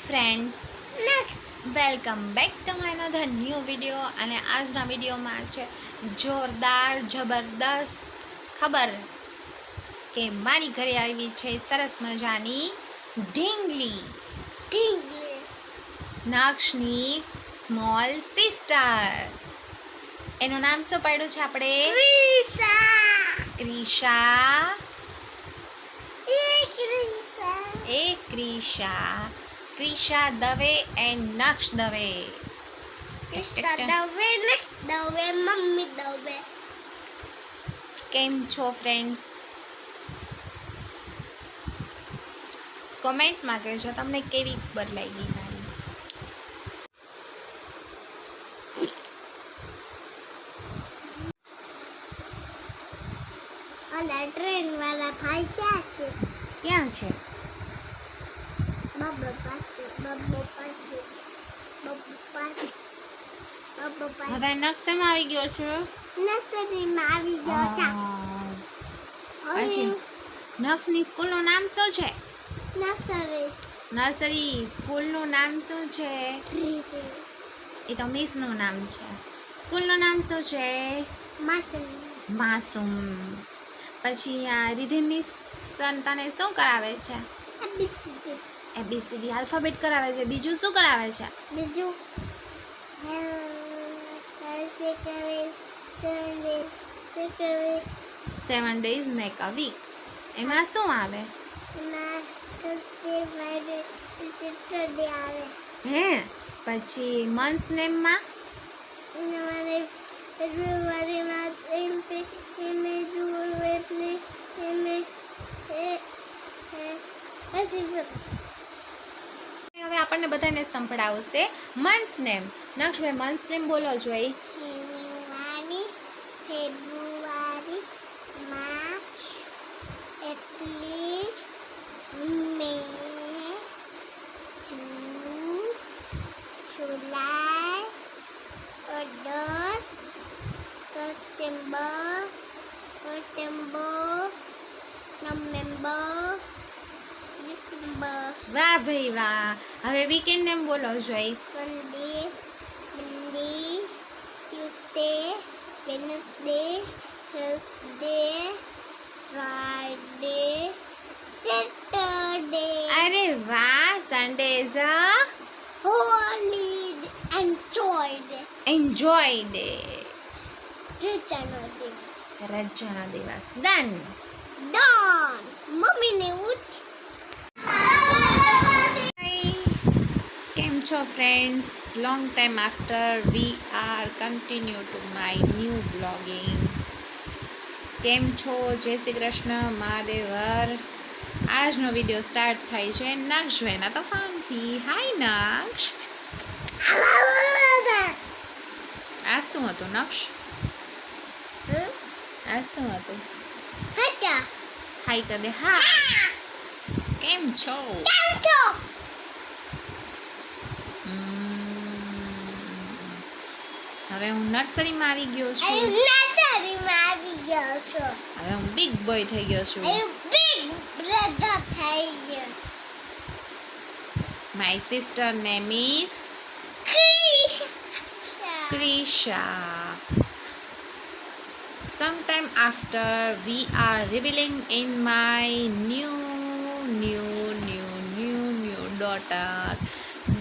Friends, welcome back to my another new video. અને આજના વિડીયોમાં છે જોરદાર જબરદસ્ત ખબર કે મારી ઘરે આવી છે સરસ મજાની ઢીંગલી, નક્ષની સ્મોલ સિસ્ટર. એનું નામ શું પાડ્યું છે આપણે? ક્રિશા. ક્રિશા દવે એન્ડ નક્ષ દવે. મમ્મી દવે. કેમ છો ફ્રેન્ડ્સ? કોમેન્ટમાં કહેજો તમને કેવી ખબર લાગી મારી. અને ટ્રેન વાળા ભાઈ ક્યાં છે? ક્યાં છે? બબ્બો પાસે. હવે નક્ષમાં આવી ગયો છું. નર્સરીમાં આવી ગયો છે. પછી નક્ષની સ્કૂલનું નામ શું છે? નર્સરી સ્કૂલનું નામ શું છે? એ તો મિસનું નામ છે. સ્કૂલનું નામ શું છે? માસૂમ. પછી આ રિધિ મિસ તને શું કરાવે છે? ABCD આલ્ફાબેટ કરાવે છે. બીજું શું કરાવે છે? બીજું 7 days make a week. એમાં શું આવે? સેટરડે આવે. હે પછી મંથ નેમમાં February March April May June April May હવે આપણને બધાને સંભળાવશે મંથ્સ નેમ. નક્ષભાઈ મંથ્સ નેમ બોલો જોઈ. January, February, March, April, May, June, July, August, September, November, December. વાહ ભાઈ વાહ. હવે વીકેન્ડ નેમ બોલો જોઈ. Sunday, Monday, Tuesday, Wednesday, Thursday, Friday, Saturday. અરે વાહ. Sunday is a holy enjoy day. રજાનો દિવસ. રજાનો દિવસ. ડન. મમ્મીને ઉઠ. કેમ છો friends? Long time after we are continue to my new blogging. કેમ છો? જય શ્રી કૃષ્ણ મહાદેવર. આજનો વિડીયો સ્ટાર્ટ થાય છે નક્ષભાઈના તોફાનથી. હાય નક્ષ. આ શું હતું નક્ષ? આ શું હતું? હાય કર દે. હા. કેમ છો? હવે હું નર્સરીમાં આવી ગયો છું. હવે હું બિગ બોય થઈ ગયો છું. My sister name is Krisha. Sometime after we are revealing in my new daughter,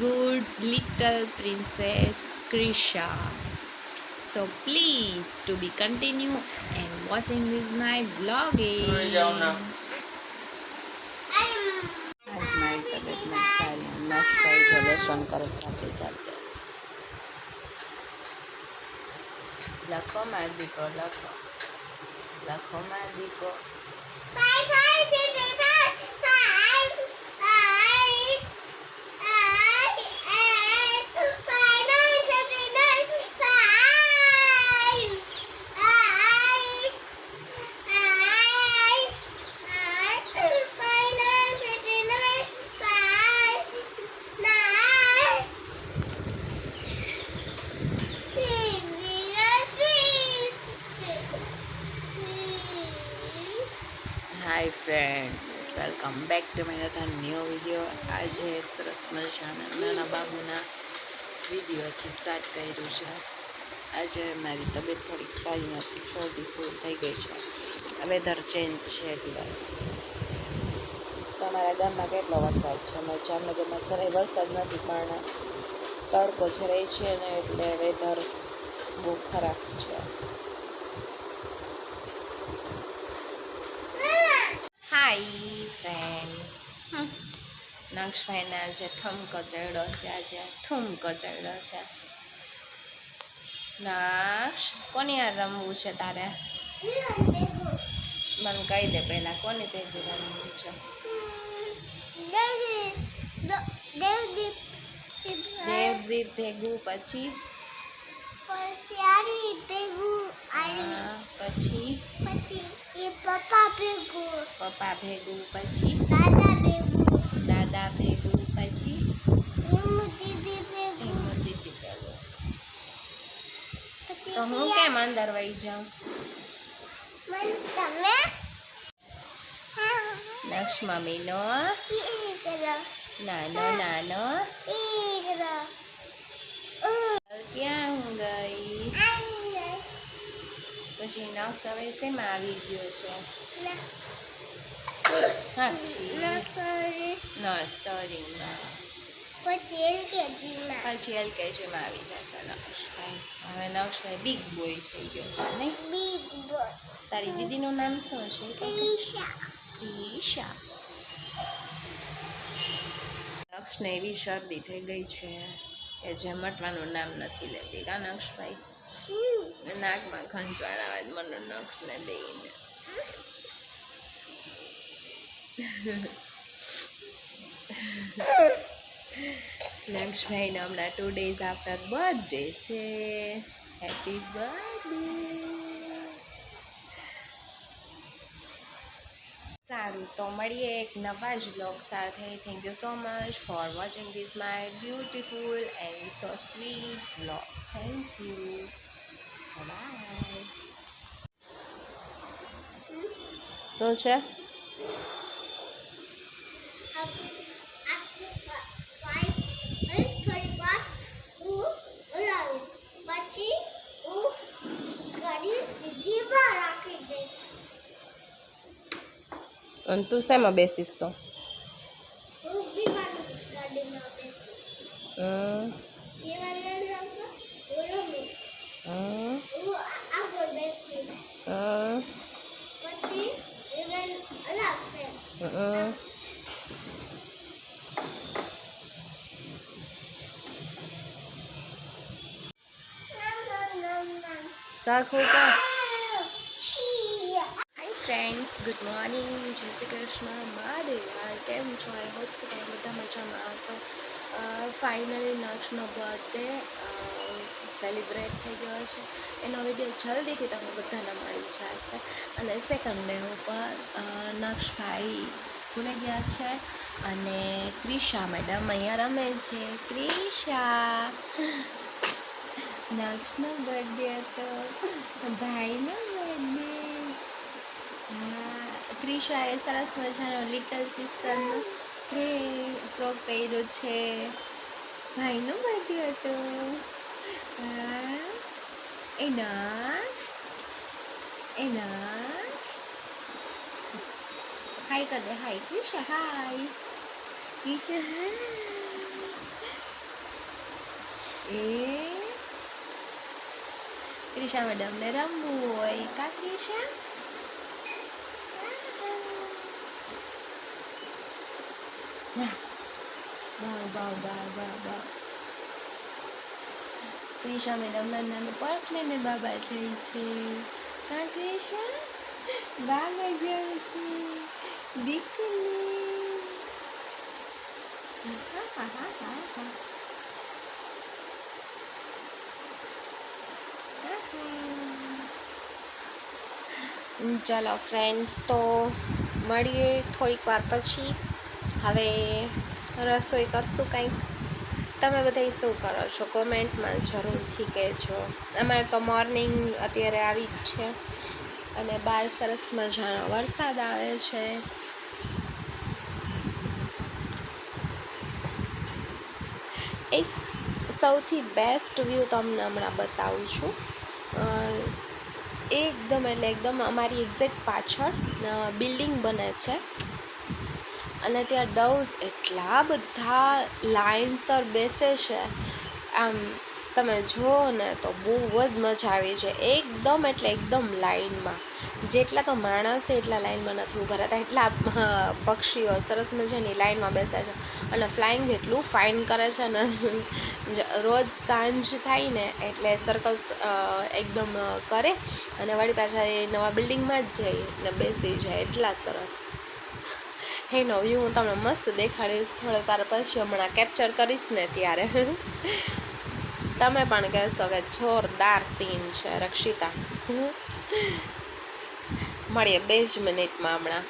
good little princess Krisha. So please to be continue and watching with my vlogging. आज मारी तबीयत में सारी नक्श का इजोलेशन करे जाते લખો માર દીકો. લખો માર દીકો. Hi friends. Welcome back to my other new video. આજે સરસ મજાના નાના બાબુના વિડીયોથી સ્ટાર્ટ કર્યું છે. આજે મારી તબિયત થોડીક સારી નથી, શરદી ફૂલ થઈ ગઈ છે. વેધર ચેન્જ છે એટલે. તમારા ગામમાં કેટલો વરસાદ છે? અમારા જામનગરમાં જરાય વરસાદ નથી, પણ તડકો જરાય છે ને, એટલે વેધર બહુ ખરાબ છે. હાય ફ્રેન્ડ્સ, નક્ષભાઈને આજે ઠુમકો ચડ્યો છે. નક્ષ, કોની યાર રમવું છે તારે? મને કહી દે પહેલાં, કોની ભેગું રમવું છે? દેવદીપ ભેગું, પછી પપ્પા ભેગું, પછી દાદા ભેગું, પછી દીદી ભેગું. તો હું કેમ અંદર વહી જાઉં? નક્ષ મમ્મીનો નાનો ક્યાં હું ગઈ? પછી નક્ષ હવે શેમાં આવી ગયો છે? નર્સરીમાં. પછી એલકેજીમાં આવી જશે નક્ષભાઈ. હવે નક્ષભાઈ બિગ બોય થઈ ગયો છે નહીં? તારી દીદીનું નામ શું છે? ત્રિષા. નક્ષને એવી શરદી થઈ ગઈ છે કે જે મટવાનું નામ નથી લેતી. કા નક્ષભાઈ? નાકમાં ખંજવાળ આવે મને નક્ષને દઈને. નક્ષભાઈને હમણાં 2 days આફ્ટર બર્થડે છે. Happy birthday. સારું, તો મળીએ એક નવા જ બ્લોગ સાથે. Thank you so much for watching this my beautiful and so sweet blog. Thank you. Bye. શું છે? અને તું શેમાં બેસીશ તો? સરખું કર. ફ્રેન્ડ્સ, ગુડ મોર્નિંગ, જય શ્રી કૃષ્ણ, મહાદેવ. કેમ છો? આઈ હોપ સો તમે બધા મજામાં આવશો. ફાઇનલી નક્ષનો બર્થડે સેલિબ્રેટ થઈ ગયો છે. એનો વિડીયો જલ્દીથી તમે બધાને મળી જશે. અને સેકન્ડ ડે ઉપર નક્ષભાઈ સ્કૂલે ગયા છે અને ક્રિશા મેડમ અહીંયા રમે છે. ક્રિશા, નક્ષનો બર્થડે હતો, ભાઈનો બર્થડે. ક્રિશાએ સરસ મજાનો લિટલ સિસ્ટરનો ફ્રોક પહેર્યો છે. ભાઈનો બર્થડે હતો. એ નક્ષ હાય કર દે. હાય ક્રિશા, હાય ક્રિશા, હાય. એ ક્રિશા મેડમને રમવું હોય કા ક્રિશા? ક્રિશા મેડમ નાનું પર્સ લઈને બાબા જાય છે. કા ક્રિશા? બાબા જાય છે દીકરી. ચાલો ફ્રેન્ડ્સ, તો મળીએ થોડીક વાર પછી. હવે રસોઈ કરશું કંઈક. તમે બધા શું કરો છો કોમેન્ટમાં જરૂરથી કહેજો. અમારે તો મોર્નિંગ અત્યારે આવી જ છે અને બહાર સરસ મજાનો વરસાદ આવે છે. એક સૌથી બેસ્ટ વ્યૂ તમને હમણાં બતાવું છું. એકદમ એટલે એકદમ અમારી એક્ઝેક્ટ પાછળ બિલ્ડિંગ બને છે અને ત્યાં ડવ્સ એટલા બધા લાઇનસર બેસે છે. આમ તમે જુઓ ને તો બહુ જ મજા આવી છે. એકદમ એટલે એકદમ લાઇનમાં, જેટલા તો માણસ એટલા લાઇનમાં નથી ઊભા રહેતા, એટલા પક્ષીઓ સરસ મજાની લાઇનમાં બેસે છે અને ફ્લાઇંગ એટલું ફાઇન કરે છે ને. રોજ સાંજ થાય ને એટલે સર્કલ્સ એકદમ કરે અને વળી પાછા એ નવા બિલ્ડિંગમાં જ જઈ ને બેસી જાય. એટલા સરસ એનો વ્યૂ હું તમને મસ્ત દેખાડીશ થોડી વાર પછી, હમણાં કેપ્ચર કરીશ ને ત્યારે તમે પણ કહેશો કે જોરદાર સીન છે. રક્ષિતા, મળીએ 2 જ મિનિટમાં હમણાં.